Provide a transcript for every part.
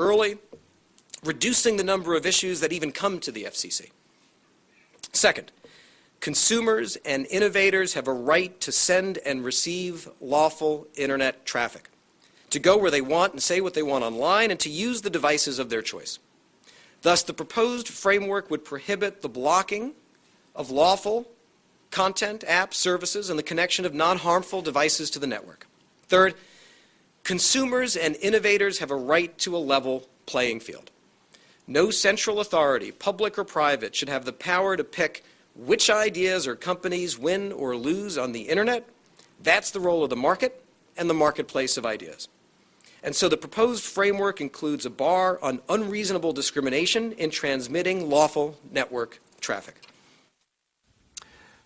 early, reducing the number of issues that even come to the FCC. Second, consumers and innovators have a right to send and receive lawful Internet traffic, to go where they want and say what they want online, and to use the devices of their choice. Thus, the proposed framework would prohibit the blocking of lawful content, apps, services, and the connection of non-harmful devices to the network. Third, consumers and innovators have a right to a level playing field. No central authority, public or private, should have the power to pick which ideas or companies win or lose on the Internet. That's the role of the market and the marketplace of ideas. And so the proposed framework includes a bar on unreasonable discrimination in transmitting lawful network traffic.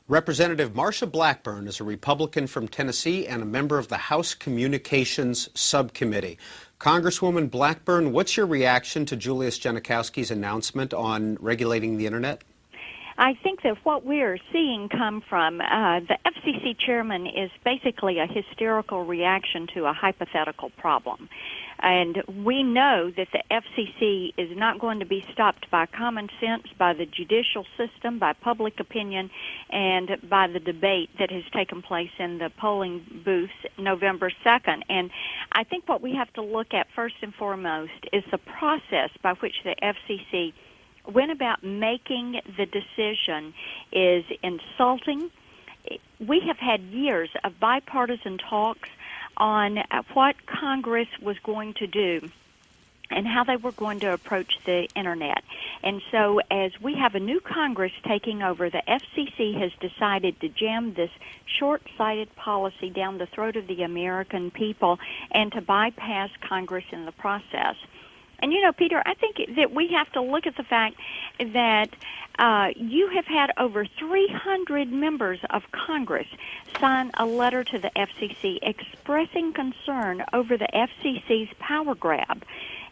Representative Marsha Blackburn is a Republican from Tennessee and a member of the House Communications Subcommittee. Congresswoman Blackburn, what's your reaction to Julius Genachowski's announcement on regulating the Internet? I think that what we are seeing come from the FCC chairman is basically a hysterical reaction to a hypothetical problem. And we know that the FCC is not going to be stopped by common sense, by the judicial system, by public opinion, and by the debate that has taken place in the polling booths November 2nd. And I think what we have to look at first and foremost is the process by which the FCC went about making the decision is insulting. We have had years of bipartisan talks on what Congress was going to do and how they were going to approach the Internet. And so as we have a new Congress taking over, the FCC has decided to jam this short-sighted policy down the throat of the American people and to bypass Congress in the process. And, you know, Peter, I think that we have to look at the fact that you have had over 300 members of Congress sign a letter to the FCC expressing concern over the FCC's power grab.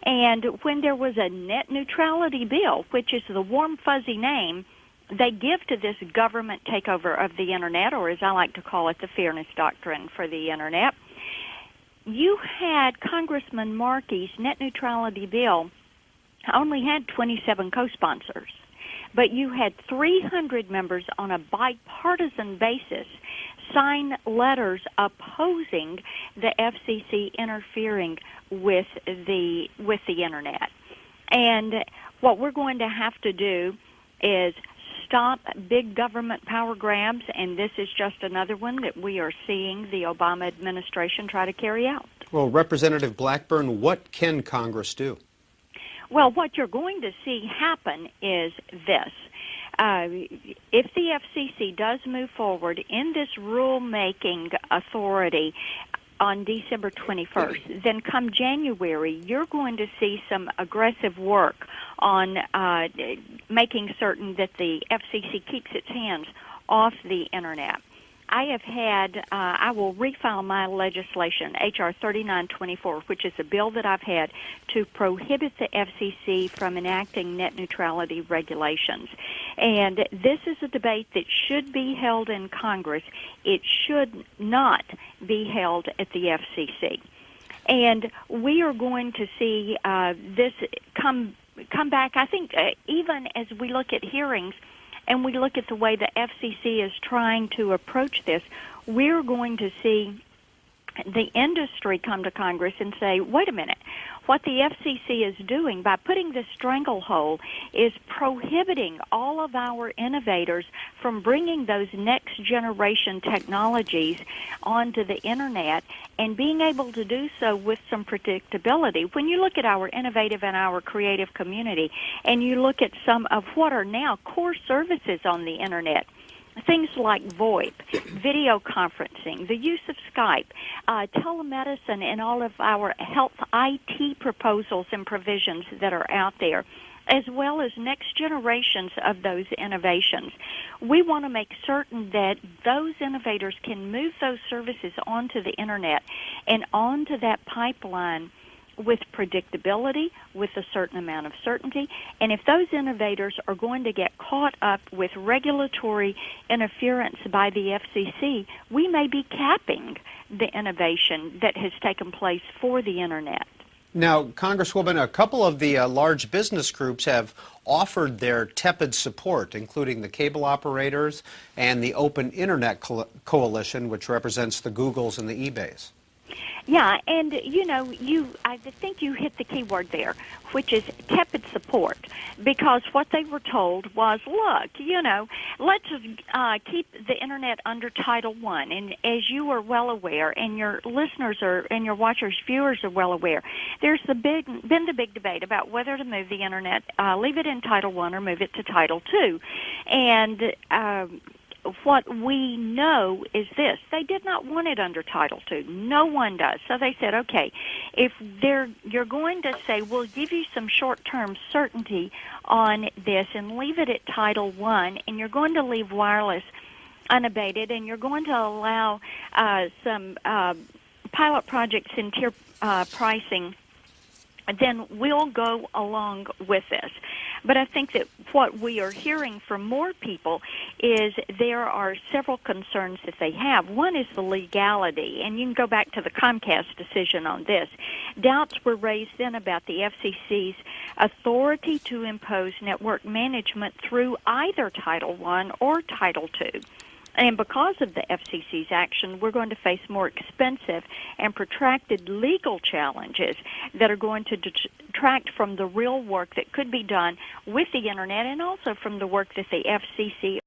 And when there was a net neutrality bill, which is the warm, fuzzy name they give to this government takeover of the Internet, or as I like to call it, the fairness doctrine for the Internet, you had Congressman Markey's net neutrality bill only had 27 co-sponsors, but you had 300 members on a bipartisan basis sign letters opposing the FCC interfering with the Internet. And what we're going to have to do is stop big government power grabs, and this is just another one that we are seeing the Obama administration try to carry out. Well, Representative Blackburn, what can Congress do? Well, what you're going to see happen is this. If the FCC does move forward in this rulemaking authority on December 21st, then come January, you're going to see some aggressive work on making certain that the FCC keeps its hands off the Internet. I have had, I will refile my legislation, H.R. 3924, which is a bill that I've had to prohibit the FCC from enacting net neutrality regulations. And this is a debate that should be held in Congress. It should not be held at the FCC. And we are going to see this come back, I think, even as we look at hearings, and we look at the way the FCC is trying to approach this, we're going to see the industry come to Congress and say, wait a minute, what the FCC is doing by putting this stranglehold is prohibiting all of our innovators from bringing those next generation technologies onto the Internet and being able to do so with some predictability. When you look at our innovative and our creative community and you look at some of what are now core services on the Internet, things like VoIP, video conferencing, the use of Skype, telemedicine, and all of our health IT proposals and provisions that are out there, as well as next generations of those innovations. We want to make certain that those innovators can move those services onto the Internet and onto that pipeline with predictability, with a certain amount of certainty. And if those innovators are going to get caught up with regulatory interference by the FCC, we may be capping the innovation that has taken place for the Internet. Now, Congresswoman, a couple of the large business groups have offered their tepid support, including the cable operators and the Open Internet Coalition, which represents the Googles and the eBays. Yeah, and I think you hit the key word there, which is tepid support, because what they were told was, look, let's keep the internet under Title I. And as you are well aware, and your listeners and your watchers, viewers are well aware, there's been the big debate about whether to move the internet, leave it in Title I or move it to Title II, and what we know is this: they did not want it under Title II. No one does. So they said, okay, if you're going to say, we'll give you some short-term certainty on this and leave it at Title I, and you're going to leave wireless unabated, and you're going to allow some pilot projects in tier pricing, then we'll go along with this. But I think that what we are hearing from more people is there are several concerns that they have. One is the legality, and you can go back to the Comcast decision on this. Doubts were raised then about the FCC's authority to impose network management through either Title I or Title II. And because of the FCC's action, we're going to face more expensive and protracted legal challenges that are going to detract from the real work that could be done with the Internet and also from the work that the FCC